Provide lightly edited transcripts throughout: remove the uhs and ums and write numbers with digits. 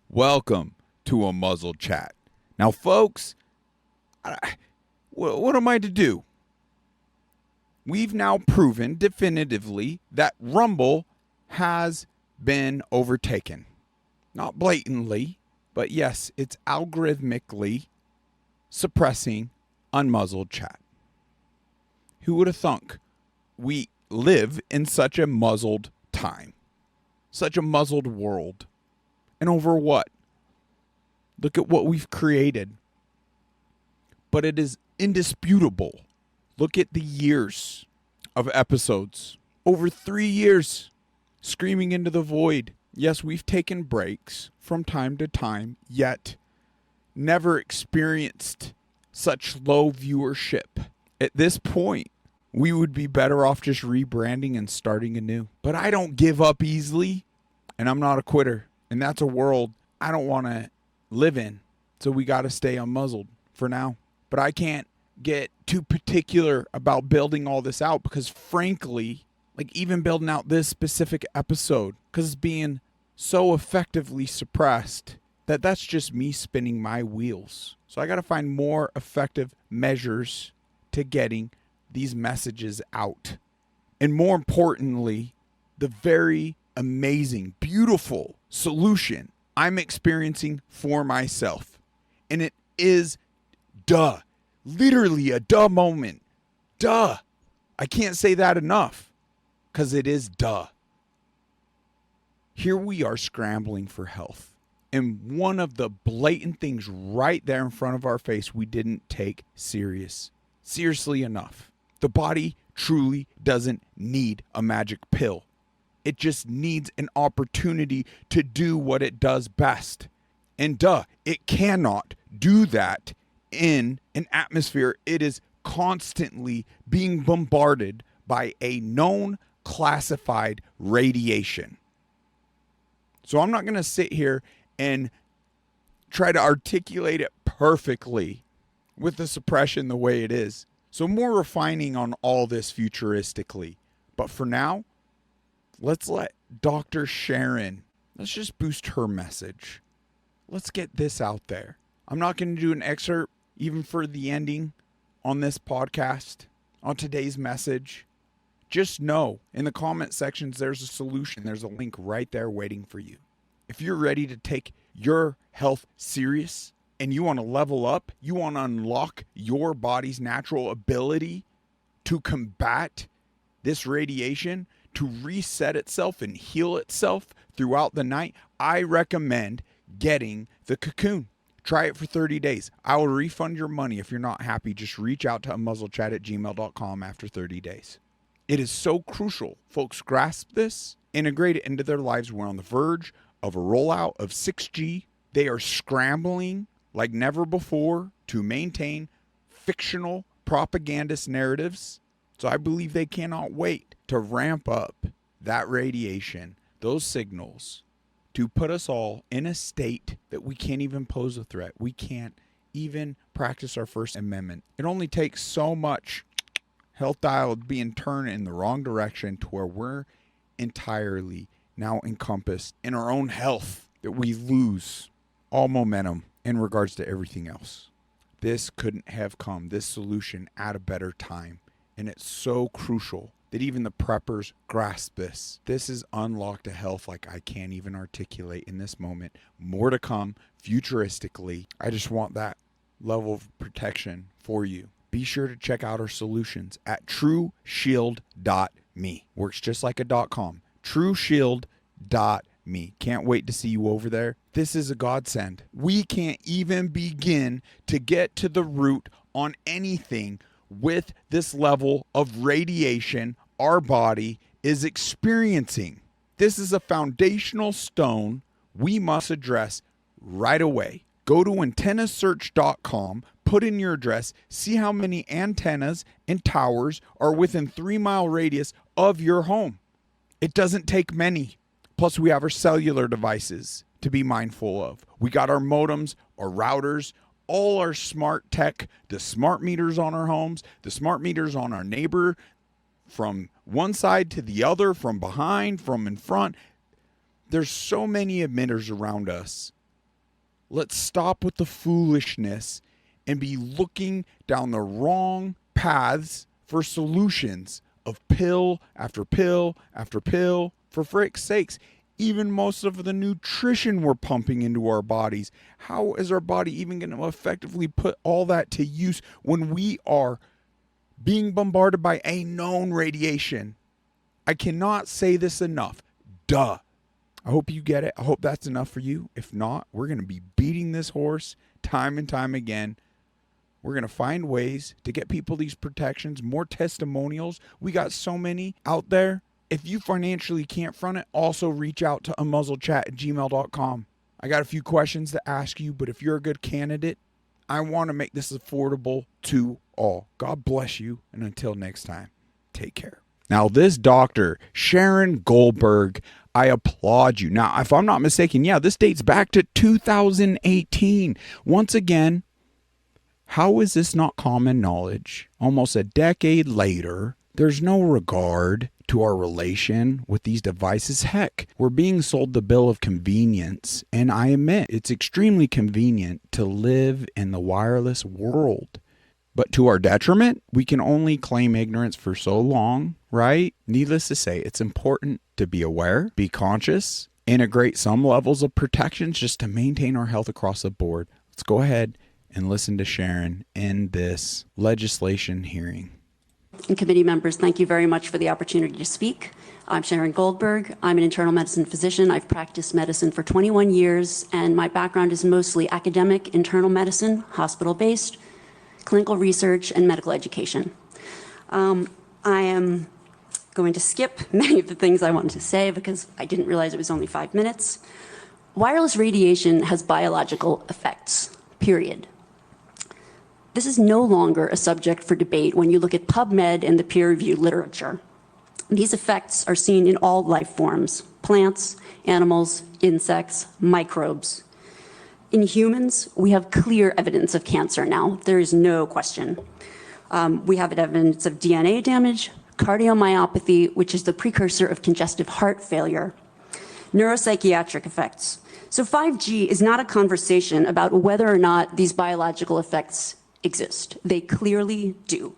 Welcome to a muzzle chat. Now, folks, what am I to do? We've now proven definitively that Rumble has been overtaken. Not blatantly, but yes, it's algorithmically suppressing unmuzzled chat. Who would have thunk we live in such a muzzled time, such a muzzled world? And over what? Look at what we've created. But it is indisputable. Look at the years of episodes. Over 3 years, screaming into the void. Yes, we've taken breaks from time to time, yet never experienced such low viewership. At this point, we would be better off just rebranding and starting anew. But I don't give up easily, and I'm not a quitter. And that's a world I don't want to live in. So we got to stay unmuzzled for now. But I can't get too particular about building all this out because frankly, like even building out this specific episode, because it's being so effectively suppressed that's just me spinning my wheels. So I got to find more effective measures to getting these messages out. And more importantly, the very amazing, beautiful solution I'm experiencing for myself. And it is literally a moment. I can't say that enough because it is Here we are scrambling for health. And one of the blatant things right there in front of our face we didn't take seriously enough. The body truly doesn't need a magic pill. It just needs an opportunity to do what it does best. And it cannot do that in an atmosphere it is constantly being bombarded by a known classified radiation. So I'm not going to sit here and try to articulate it perfectly with the suppression the way it is. So more refining on all this futuristically. But for now, let's let Dr. Sharon, let's just boost her message. Let's get this out there. I'm not going to do an excerpt even for the ending on this podcast, on today's message. Just know in the comment sections, there's a solution. There's a link right there waiting for you. If you're ready to take your health serious and you want to level up, you want to unlock your body's natural ability to combat this radiation, to reset itself and heal itself throughout the night, I recommend getting the Cocoon. Try it for 30 days. I will refund your money if you're not happy. Just reach out to unmuzzledchat@gmail.com after 30 days. It is so crucial folks grasp this, integrate it into their lives. We're on the verge of a rollout of 6G. They are scrambling like never before to maintain fictional propagandist narratives. So I believe they cannot wait to ramp up that radiation, those signals, to put us all in a state that we can't even pose a threat. We can't even practice our First Amendment. It only takes so much health dial being turned in the wrong direction to where we're entirely now encompassed in our own health that we lose all momentum in regards to everything else. This couldn't have come, this solution, at a better time. And it's so crucial that even the preppers grasp this. This is unlocked a health like I can't even articulate in this moment. More to come futuristically. I just want that level of protection for you. Be sure to check out our solutions at trueshield.me. Works just like a .com. trueshield.me. Can't wait to see you over there. This is a godsend. We can't even begin to get to the root on anything with this level of radiation our body is experiencing. This is a foundational stone we must address right away. Go to antennasearch.com, put in your address, see how many antennas and towers are within 3-mile radius of your home. It doesn't take many. Plus, we have our cellular devices to be mindful of. We got our modems, our routers, all our smart tech, the smart meters on our homes, the smart meters on our neighbor, from one side to the other, from behind, from in front. There's so many emitters around us. Let's stop with the foolishness and be looking down the wrong paths for solutions of pill after pill after pill. For frick's sakes, even most of the nutrition we're pumping into our bodies, how is our body even going to effectively put all that to use when we are being bombarded by a known radiation? I cannot say this enough. Duh. I hope you get it. I hope that's enough for you. If not, we're going to be beating this horse time and time again. We're going to find ways to get people these protections, more testimonials. We got so many out there. If you financially can't front it, also reach out to amuzzlechat@gmail.com. I got a few questions to ask you, but if you're a good candidate, I want to make this affordable to all. God bless you, and until next time, take care. Now, this doctor, Sharon Goldberg, I applaud you. Now, if I'm not mistaken, yeah, this dates back to 2018. Once again, how is this not common knowledge? Almost a decade later, there's no regard to our relation with these devices. Heck, we're being sold the bill of convenience, and I admit it's extremely convenient to live in the wireless world. But to our detriment, we can only claim ignorance for so long, right? Needless to say, it's important to be aware, be conscious, integrate some levels of protections just to maintain our health across the board. Let's go ahead and listen to Sharon in this legislation hearing. And committee members, thank you very much for the opportunity to speak. I'm Sharon Goldberg. I'm an internal medicine physician. I've practiced medicine for 21 years, and my background is mostly academic, internal medicine, hospital-based, clinical research, and medical education. I am going to skip many of the things I wanted to say because I didn't realize it was only 5 minutes. Wireless radiation has biological effects, period. This is no longer a subject for debate when you look at PubMed and the peer-reviewed literature. These effects are seen in all life forms: plants, animals, insects, microbes. In humans, we have clear evidence of cancer now. There is no question. We have evidence of DNA damage, cardiomyopathy, which is the precursor of congestive heart failure, neuropsychiatric effects. So 5G is not a conversation about whether or not these biological effects exist. They clearly do.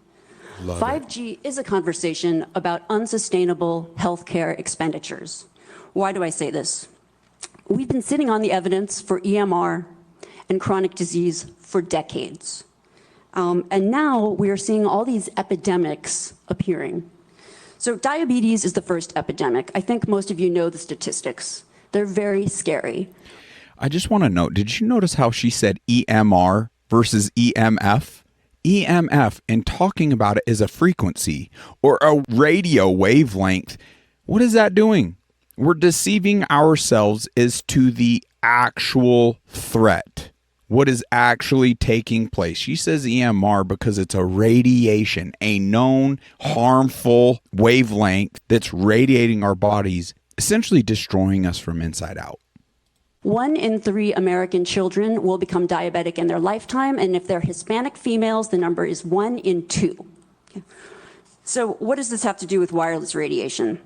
5G is a conversation about unsustainable healthcare expenditures. Why do I say this? We've been sitting on the evidence for EMR and chronic disease for decades. And now we are seeing all these epidemics appearing. So diabetes is the first epidemic. I think most of you know the statistics. They're very scary. I just want to note, did you notice how she said EMR versus EMF? EMF, and talking about it is a frequency or a radio wavelength. What is that doing? We're deceiving ourselves as to the actual threat. What is actually taking place? She says EMR because it's a radiation, a known harmful wavelength that's radiating our bodies, essentially destroying us from inside out. 1 in 3 American children will become diabetic in their lifetime, and if they're Hispanic females, the number is 1 in 2. So what does this have to do with wireless radiation?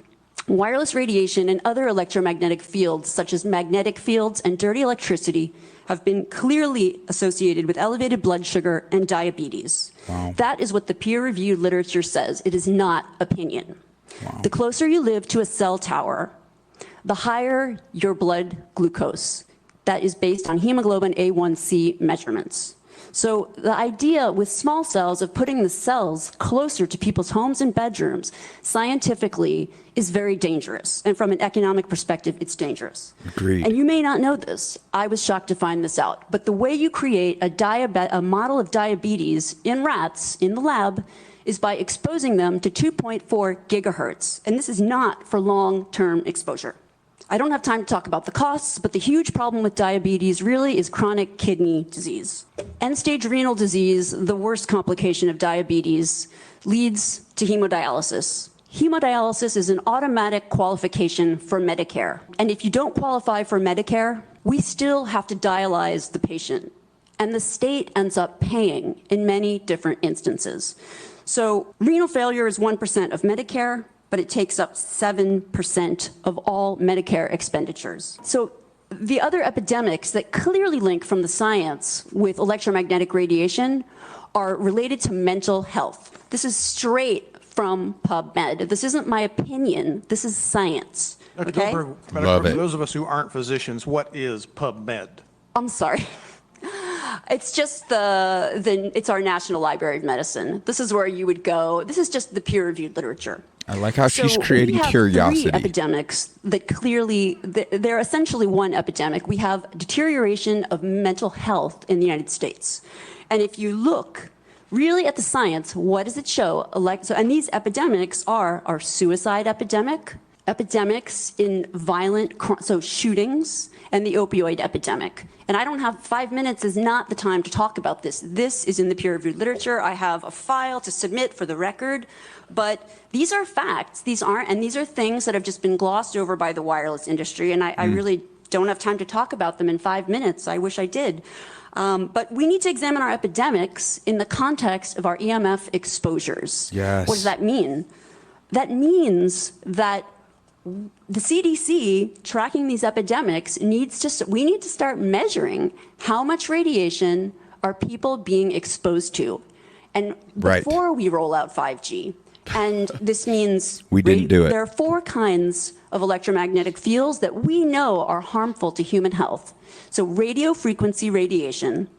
Wireless radiation and other electromagnetic fields, such as magnetic fields and dirty electricity, have been clearly associated with elevated blood sugar and diabetes. Wow. That is what the peer-reviewed literature says. It is not opinion. Wow. The closer you live to a cell tower, the higher your blood glucose. That is based on hemoglobin A1C measurements. So the idea with small cells of putting the cells closer to people's homes and bedrooms scientifically is very dangerous. And from an economic perspective, it's dangerous. Agreed. And you may not know this. I was shocked to find this out. But the way you create a model of diabetes in rats in the lab is by exposing them to 2.4 gigahertz. And this is not for long-term exposure. I don't have time to talk about the costs, but the huge problem with diabetes really is chronic kidney disease. End-stage renal disease, the worst complication of diabetes, leads to hemodialysis. Hemodialysis is an automatic qualification for Medicare. And if you don't qualify for Medicare, we still have to dialyze the patient. And the state ends up paying in many different instances. So renal failure is 1% of Medicare, but it takes up 7% of all Medicare expenditures. So the other epidemics that clearly link from the science with electromagnetic radiation are related to mental health. This is straight from PubMed. This isn't my opinion. This is science. Dr. Okay? Goldberg, Love for it. those of us who aren't physicians, what is PubMed? I'm sorry. It's just it's our National Library of Medicine. This is where you would go. This is just the peer-reviewed literature. I like how she's So creating we have curiosity. 3 epidemics that clearly, they're essentially one epidemic. We have deterioration of mental health in the United States. And if you look really at the science, what does it show? And these epidemics are our suicide epidemic, epidemics in violent, so shootings, and the opioid epidemic. And I don't have 5 minutes is not the time to talk about this. This is in the peer-reviewed literature. I have a file to submit for the record. But these are facts. These aren't, and these are things that have just been glossed over by the wireless industry. And I really don't have time to talk about them in 5 minutes. I wish I did. But we need to examine our epidemics in the context of our EMF exposures. Yes. What does that mean? That means that the CDC tracking these epidemics we need to start measuring how much radiation are people being exposed to. And Right. before we roll out 5G, and this means We didn't do it. there are 4 kinds of electromagnetic fields that we know are harmful to human health. So radio frequency radiation,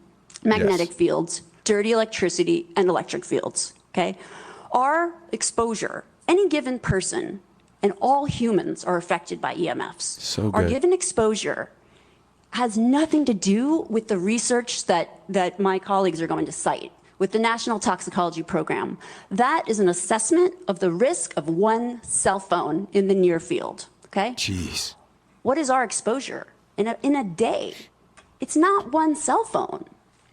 magnetic Yes. fields, dirty electricity, and electric fields, okay? Our exposure, any given person, and all humans are affected by EMFs. So Our good. given exposure has nothing to do with the research that my colleagues are going to cite with the National Toxicology Program. That is an assessment of the risk of one cell phone in the near field, okay? Jeez. What is our exposure in a day? It's not one cell phone.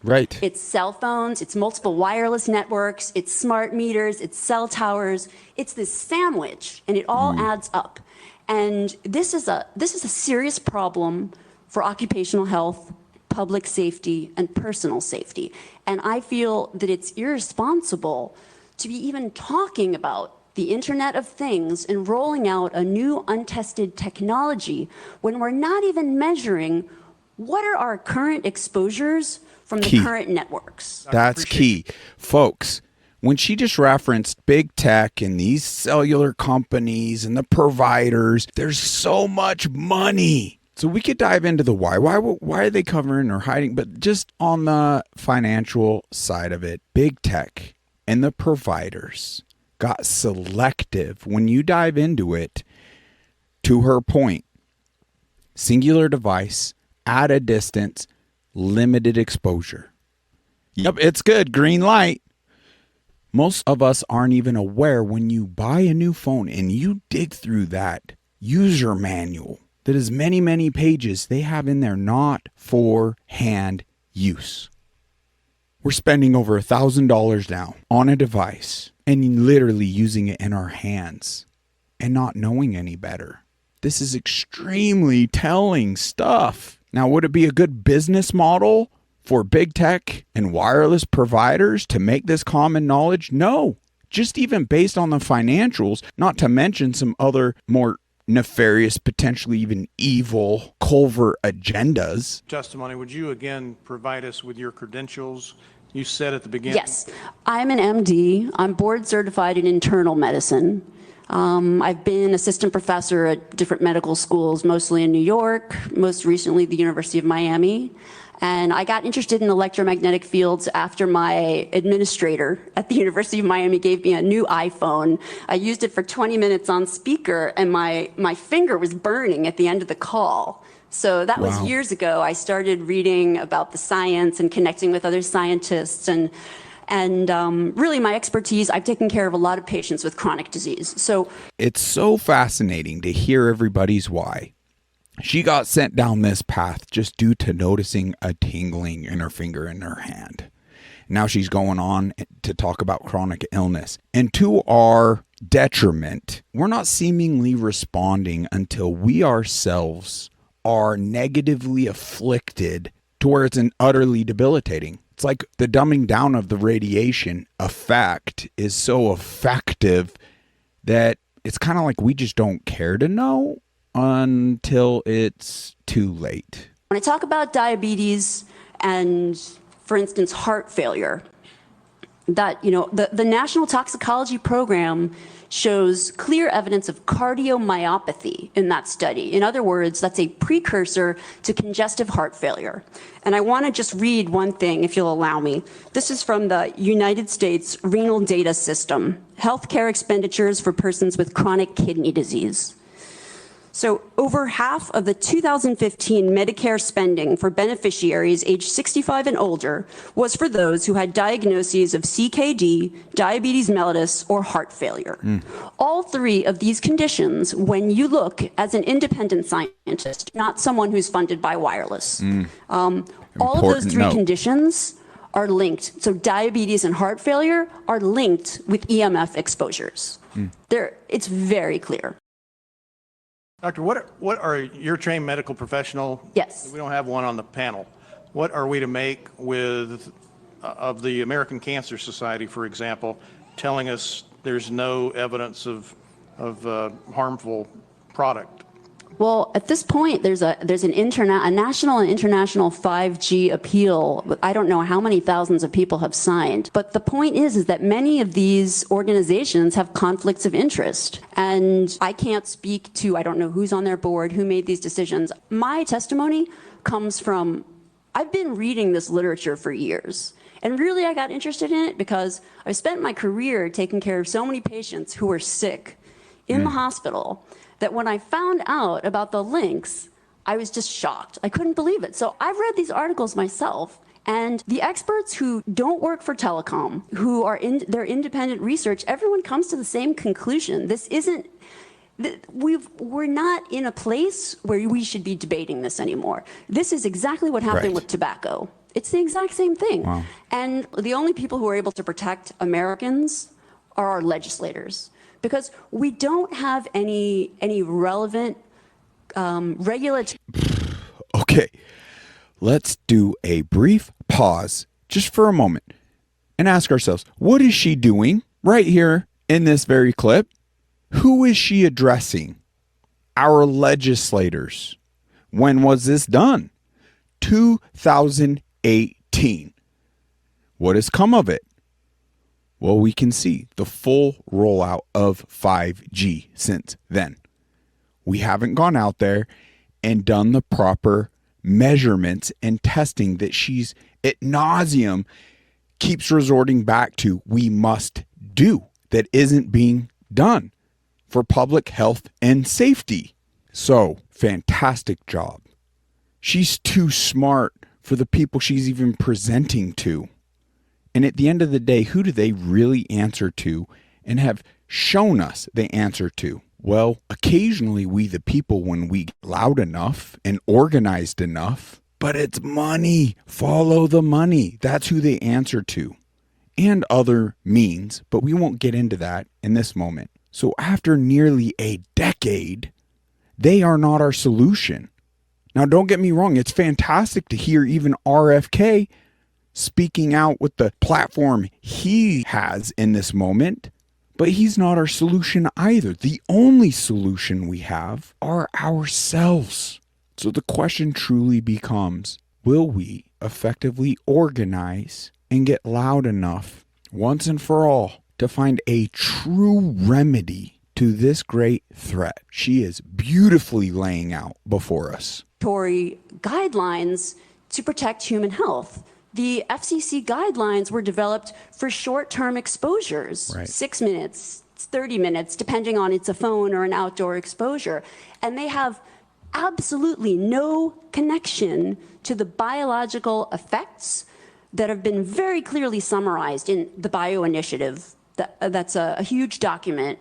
Right. It's cell phones, it's multiple wireless networks, it's smart meters, it's cell towers. It's this sandwich, and it all adds up. And this is a serious problem for occupational health, public safety, and personal safety. And I feel that it's irresponsible to be even talking about the Internet of Things and rolling out a new untested technology when we're not even measuring what are our current exposures from the Key. current networks. That's key. Folks, when she just referenced big tech and these cellular companies and the providers, there's so much money. So we could dive into the why. Why are they covering or hiding? But just on the financial side of it, big tech and the providers got selective. When you dive into it, to her point, singular device, at a distance, limited exposure. Yep, it's good. Green light. Most of us aren't even aware when you buy a new phone and you dig through that user manual that is many, many pages they have in there not for hand use. We're spending over $1,000 now on a device and literally using it in our hands and not knowing any better. This is extremely telling stuff. Now, would it be a good business model for big tech and wireless providers to make this common knowledge? No. Just even based on the financials, not to mention some other more nefarious, potentially even evil, covert agendas. Testimony, would you again provide us with your credentials? You said at the beginning. Yes, I'm an MD. I'm board certified in internal medicine. I've been assistant professor at different medical schools, mostly in New York, most recently the University of Miami. And I got interested in electromagnetic fields after my administrator at the University of Miami gave me a new iPhone. I used it for 20 minutes on speaker, and my finger was burning at the end of the call. So that was Wow. years ago. I started reading about the science and connecting with other scientists, and really my expertise, I've taken care of a lot of patients with chronic disease. So It's so fascinating to hear everybody's why. She got sent down this path just due to noticing a tingling in her finger in her hand. Now she's going on to talk about chronic illness. And to our detriment, we're not seemingly responding until we ourselves are negatively afflicted to where it's utterly debilitating. It's like the dumbing down of the radiation effect is so effective that it's kind of like we just don't care to know until it's too late. When I talk about diabetes and, for instance, heart failure, that, the National Toxicology Program shows clear evidence of cardiomyopathy in that study. In other words, that's a precursor to congestive heart failure. And I want to just read one thing, if you'll allow me. This is from the United States Renal Data System, Healthcare Expenditures for Persons with Chronic Kidney Disease. So over half of the 2015 Medicare spending for beneficiaries aged 65 and older was for those who had diagnoses of CKD, diabetes mellitus, or heart failure. All three of these conditions, when you look as an independent scientist, not someone who's funded by wireless, all of those three conditions are linked. So diabetes and heart failure are linked with EMF exposures. It's very clear. Doctor, what are your trained medical professional? Yes. We don't have one on the panel. What are we to make of the American Cancer Society, for example, telling us there's no evidence of harmful product? Well, at this point, there's a national and international 5G appeal. I don't know how many thousands of people have signed. But the point is that many of these organizations have conflicts of interest. And I can't speak to, I don't know who's on their board, who made these decisions. My testimony comes from, I've been reading this literature for years. And really, I got interested in it because I spent my career taking care of so many patients who were sick in the hospital, that when I found out about the links, I was just shocked. I couldn't believe it. So I've read these articles myself, and the experts who don't work for telecom, who are in their independent research, everyone comes to the same conclusion. This isn't, we're not in a place where we should be debating this anymore. This is exactly what happened with tobacco. It's the exact same thing. Wow. And the only people who are able to protect Americans are our legislators, because we don't have any relevant regulatory. Okay, let's do a brief pause just for a moment and ask ourselves, what is she doing right here in this very clip? Who is she addressing? Our legislators. When was this done? 2018. What has come of it? Well, we can see the full rollout of 5G since then. We haven't gone out there and done the proper measurements and testing that she's ad nauseum keeps resorting back to we must do, that isn't being done for public health and safety. So, fantastic job. She's too smart for the people she's even presenting to. And at the end of the day, who do they really answer to and have shown us they answer to? Well, occasionally we the people, when we get loud enough and organized enough, but it's money. Follow the money. That's who they answer to. And other means, but we won't get into that in this moment. So after nearly a decade, they are not our solution. Now, don't get me wrong. It's fantastic to hear even RFK speaking out with the platform he has in this moment, but he's not our solution either. The only solution we have are ourselves. So the question truly becomes, will we effectively organize and get loud enough once and for all to find a true remedy to this great threat she is beautifully laying out before us? Guidelines to protect human health. The FCC guidelines were developed for short-term exposures, 6 minutes, 30 minutes, depending on it's a phone or an outdoor exposure. And they have absolutely no connection to the biological effects that have been very clearly summarized in the Bio Initiative. That's a huge document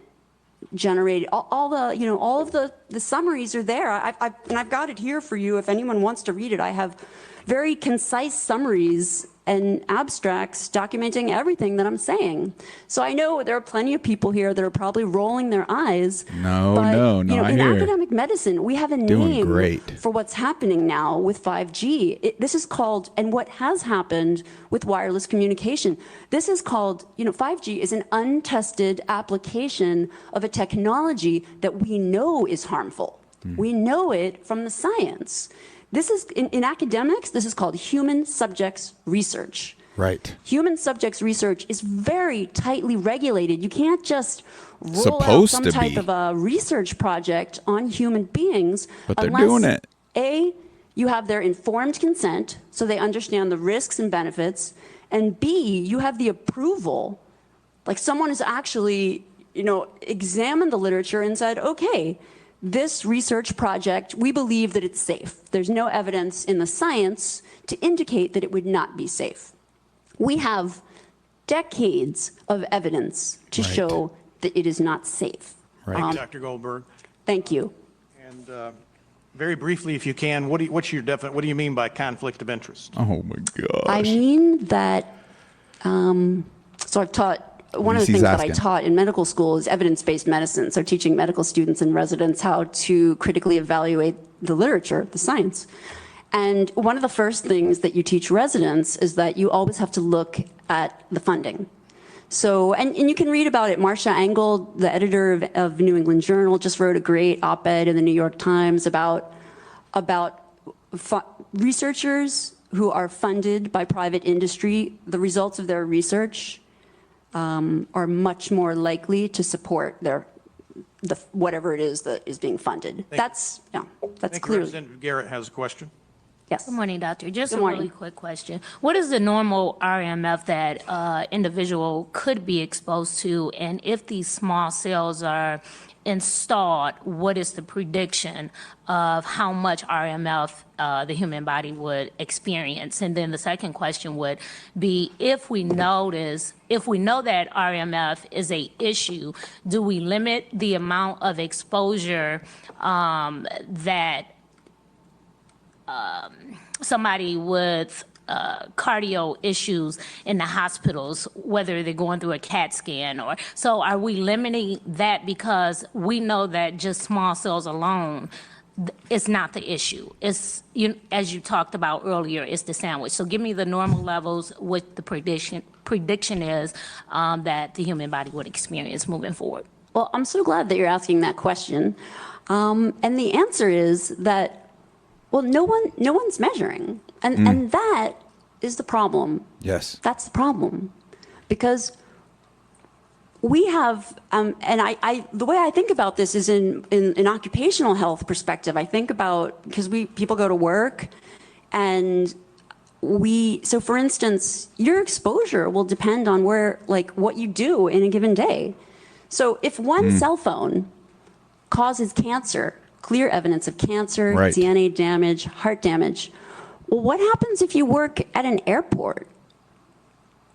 generated. All of the the summaries are there. And I've got it here for you if anyone wants to read it. I have very concise summaries and abstracts documenting everything that I'm saying. So I know there are plenty of people here that are probably rolling their eyes. No, but, no, in here. academic medicine, we have a Doing name great. for what's happening now with 5G. This is called, and what has happened with wireless communication, this is called, 5G is an untested application of a technology that we know is harmful. We know it from the science. This is, in academics, this is called human subjects research. Right. Human subjects research is very tightly regulated. You can't just roll Supposed out some to type be. of a research project on human beings But they're unless, doing it. A, you have their informed consent, so they understand the risks and benefits, and B, you have the approval. Like someone has actually, examined the literature and said, okay, this research project, we believe that it's safe. There's no evidence in the science to indicate that it would not be safe. We have decades of evidence to Right. show that it is not safe. Right. Dr. Goldberg. Thank you. And very briefly, if you can, what do you mean by conflict of interest? Oh my gosh. I mean that, so I've taught, one of the He's things that I asking. taught in medical school is evidence-based medicine, so teaching medical students and residents how to critically evaluate the literature, the science. And one of the first things that you teach residents is that you always have to look at the funding. So, and you can read about it. Marcia Engel, the editor of New England Journal, just wrote a great op-ed in the New York Times about researchers who are funded by private industry. The results of their research are much more likely to support whatever it is that is being funded. That's I think clear. Representative Garrett has a question. Yes. Good morning, doctor. Just Good a morning. really quick question. What is the normal RMF that individual could be exposed to? And if these small cells are installed, what is the prediction of how much RMF the human body would experience? And then the second question would be, if we know that RMF is a issue, do we limit the amount of exposure that somebody with cardio issues in the hospitals, whether they're going through a CAT scan so are we limiting that because we know that just small cells alone is not the issue? It's, as you talked about earlier, it's the sandwich. So give me the normal levels, what the prediction is that the human body would experience moving forward. Well, I'm so glad that you're asking that question. And the answer is that, well, no one's measuring. And that is the problem. Yes. That's the problem. Because we have, and the way I think about this is in an occupational health perspective. I think about, because people go to work and so for instance, your exposure will depend on what you do in a given day. So if one cell phone causes cancer, clear evidence of cancer, Right. DNA damage, heart damage, well, what happens if you work at an airport?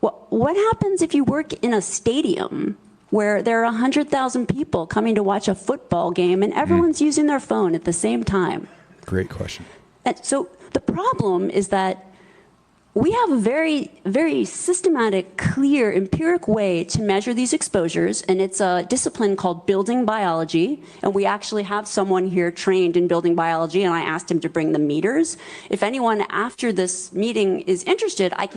What happens if you work in a stadium where there are 100,000 people coming to watch a football game and everyone's using their phone at the same time? Great question. And so the problem is that we have a very, very systematic, clear, empiric way to measure these exposures, and it's a discipline called building biology, and we actually have someone here trained in building biology, and I asked him to bring the meters. If anyone after this meeting is interested, I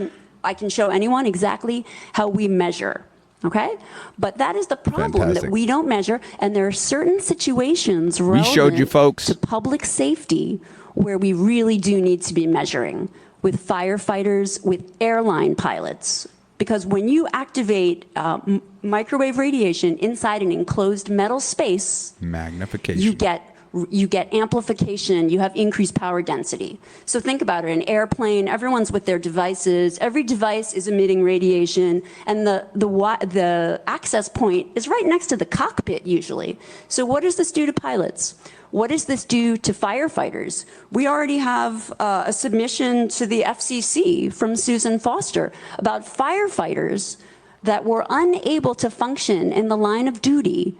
can show anyone exactly how we measure. Okay? But that is the problem, Fantastic. that we don't measure, and there are certain situations We showed you relevant folks. to public safety where we really do need to be measuring, with firefighters, with airline pilots. Because when you activate microwave radiation inside an enclosed metal space, Magnification. you get amplification, you have increased power density. So think about it, an airplane, everyone's with their devices, every device is emitting radiation, and the access point is right next to the cockpit usually. So what does this do to pilots? What does this do to firefighters? We already have a submission to the FCC from Susan Foster about firefighters that were unable to function in the line of duty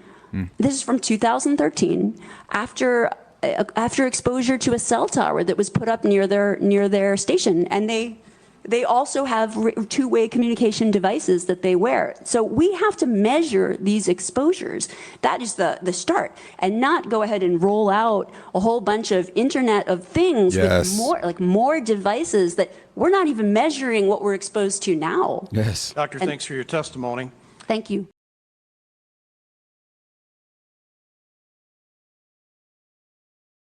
This is from 2013, after exposure to a cell tower that was put up near their station, and they also have two-way communication devices that they wear. So we have to measure these exposures. That is the start, and not go ahead and roll out a whole bunch of Internet of Things Yes. with more devices that we're not even measuring what we're exposed to now. Yes. Doctor, thanks for your testimony. Thank you.